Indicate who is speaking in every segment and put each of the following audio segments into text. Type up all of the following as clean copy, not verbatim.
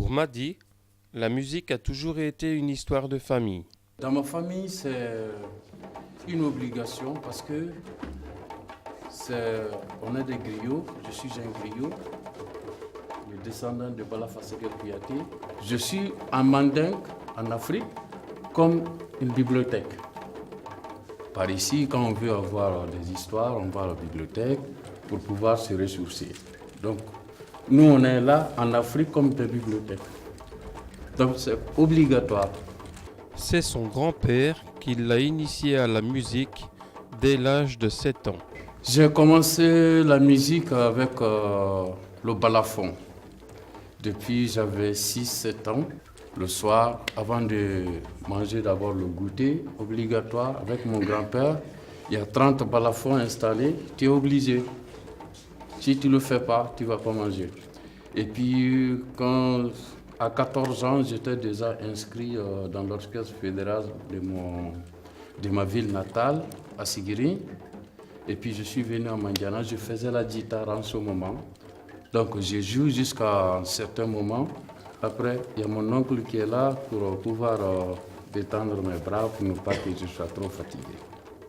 Speaker 1: Pour Madi, la musique a toujours été une histoire de famille.
Speaker 2: Dans ma famille, c'est une obligation parce que on est des griots, je suis un griot, le descendant de Bala Faseke Kouyaté. Je suis un mandingue en Afrique comme une bibliothèque. Par ici, quand on veut avoir des histoires, on va à la bibliothèque pour pouvoir se ressourcer. Donc, nous, on est là en Afrique comme des bibliothèques. Donc, c'est obligatoire.
Speaker 1: C'est son grand-père qui l'a initié à la musique dès l'âge de 7 ans.
Speaker 2: J'ai commencé la musique avec le balafon. Depuis j'avais 6-7 ans, le soir, avant de manger d'abord le goûter obligatoire avec mon grand-père, il y a 30 balafons installés, tu es obligé. Si tu ne le fais pas, tu ne vas pas manger. Et puis, à 14 ans, j'étais déjà inscrit dans l'orchestre fédéral de ma ville natale, à Sigiri. Et puis, je suis venu à Mandiana, je faisais la guitare en ce moment. Donc, je joue jusqu'à un certain moment. Après, il y a mon oncle qui est là pour pouvoir détendre mes bras pour ne pas que je sois trop fatigué.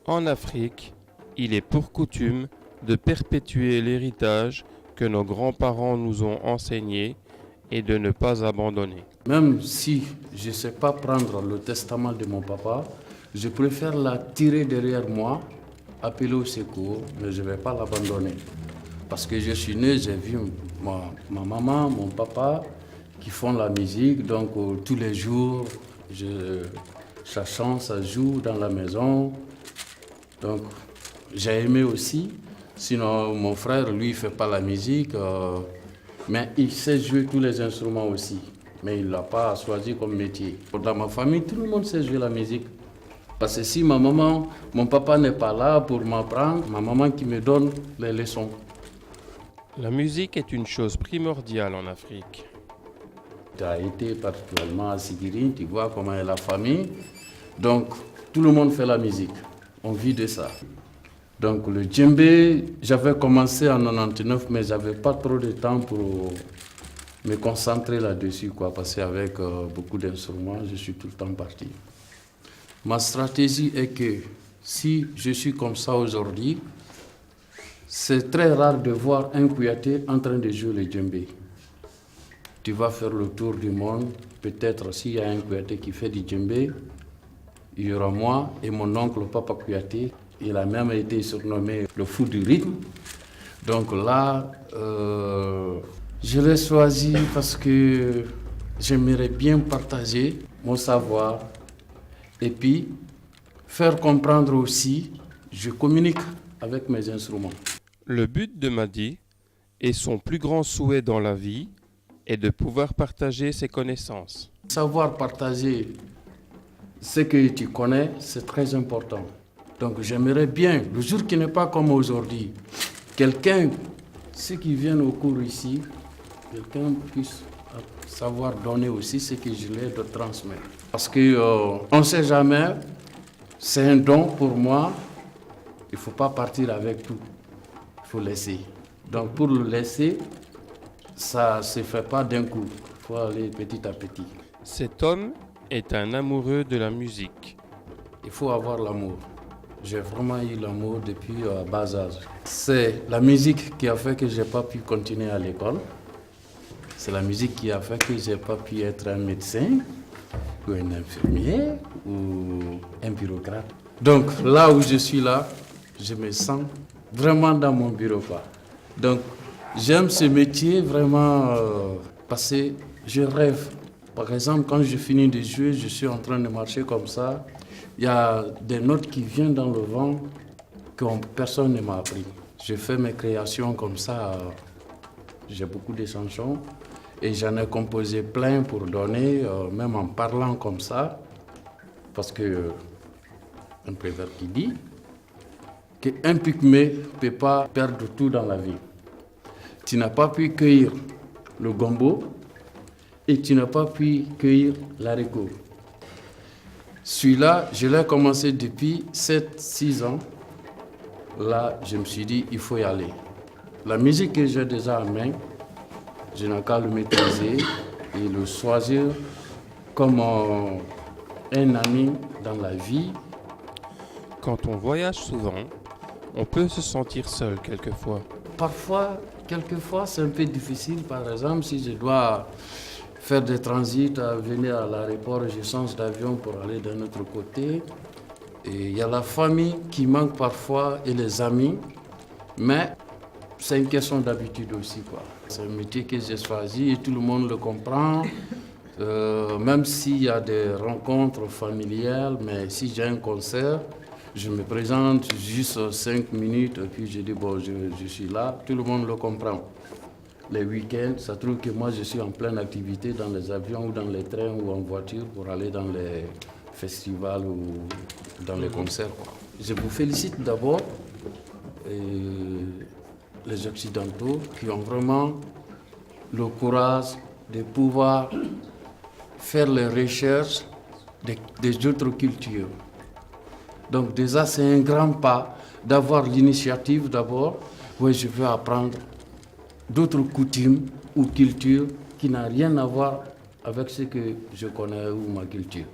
Speaker 1: En Afrique, il est pour coutume de perpétuer l'héritage que nos grands-parents nous ont enseigné et de ne pas abandonner.
Speaker 2: Même si je ne sais pas prendre le testament de mon papa, je préfère la tirer derrière moi, appeler au secours, mais je ne vais pas l'abandonner. Parce que je suis né, j'ai vu ma maman, mon papa qui font la musique, donc tous les jours, ça chante, ça joue dans la maison. Donc j'ai aimé aussi. Sinon, mon frère, lui, ne fait pas la musique, mais il sait jouer tous les instruments aussi. Mais il ne l'a pas choisi comme métier. Dans ma famille, tout le monde sait jouer la musique. Parce que si mon papa n'est pas là pour m'apprendre, ma maman qui me donne les leçons.
Speaker 1: La musique est une chose primordiale en Afrique.
Speaker 2: Tu as été particulièrement à Sigiri, tu vois comment est la famille. Donc, tout le monde fait la musique. On vit de ça. Donc le djembé, j'avais commencé en 99, mais je n'avais pas trop de temps pour me concentrer là-dessus, parce qu'avec beaucoup d'instruments, je suis tout le temps parti. Ma stratégie est que si je suis comme ça aujourd'hui, c'est très rare de voir un Kouyaté en train de jouer le djembé. Tu vas faire le tour du monde, peut-être s'il y a un Kouyaté qui fait du djembé, il y aura moi et mon oncle Papa Kouyaté. Il a même été surnommé le fou du rythme. Donc là, je l'ai choisi parce que j'aimerais bien partager mon savoir et puis faire comprendre aussi, je communique avec mes instruments.
Speaker 1: Le but de Madi et son plus grand souhait dans la vie est de pouvoir partager ses connaissances.
Speaker 2: Savoir partager ce que tu connais, c'est très important. Donc j'aimerais bien, le jour qui n'est pas comme aujourd'hui, ceux qui viennent au cours ici, quelqu'un puisse savoir donner aussi ce que je l'ai de transmettre. Parce qu'on ne sait jamais, c'est un don pour moi, il ne faut pas partir avec tout, il faut laisser. Donc pour le laisser, ça ne se fait pas d'un coup, il faut aller petit à petit.
Speaker 1: Cet homme est un amoureux de la musique.
Speaker 2: Il faut avoir l'amour. J'ai vraiment eu l'amour depuis bas âge. C'est la musique qui a fait que je n'ai pas pu continuer à l'école. C'est la musique qui a fait que je n'ai pas pu être un médecin ou un infirmier ou un bureaucrate. Donc là où je suis là, je me sens vraiment dans mon bureau. Donc j'aime ce métier vraiment parce que je rêve. Par exemple, quand je finis de jouer, je suis en train de marcher comme ça. Il y a des notes qui viennent dans le vent que personne ne m'a appris. Je fais mes créations comme ça. J'ai beaucoup de chansons et j'en ai composé plein pour donner, même en parlant comme ça. Parce que un proverbe qui dit qu'un pygmée ne peut pas perdre tout dans la vie. Tu n'as pas pu cueillir le gombo et tu n'as pas pu cueillir l'haricot. Celui-là, je l'ai commencé depuis 7-6 ans. Là, je me suis dit, il faut y aller. La musique que j'ai déjà en main, je n'ai qu'à le maîtriser et le choisir comme un ami dans la vie.
Speaker 1: Quand on voyage souvent, on peut se sentir seul quelquefois.
Speaker 2: Quelquefois, c'est un peu difficile. Par exemple, si je dois faire des transits, venir à l'aéroport, je change d'avion pour aller d'un autre côté. Et il y a la famille qui manque parfois et les amis, mais c'est une question d'habitude aussi, quoi. C'est un métier que j'ai choisi et tout le monde le comprend. Même s'il y a des rencontres familiales, mais si j'ai un concert, je me présente juste 5 minutes et puis je dis bon, je suis là, tout le monde le comprend. Les week-ends, ça trouve que moi je suis en pleine activité dans les avions ou dans les trains ou en voiture pour aller dans les festivals ou dans les concerts, quoi. Je vous félicite d'abord les Occidentaux qui ont vraiment le courage de pouvoir faire les recherches des autres cultures. Donc déjà, c'est un grand pas d'avoir l'initiative d'abord, où je veux apprendre d'autres coutumes ou cultures qui n'ont rien à voir avec ce que je connais ou ma culture.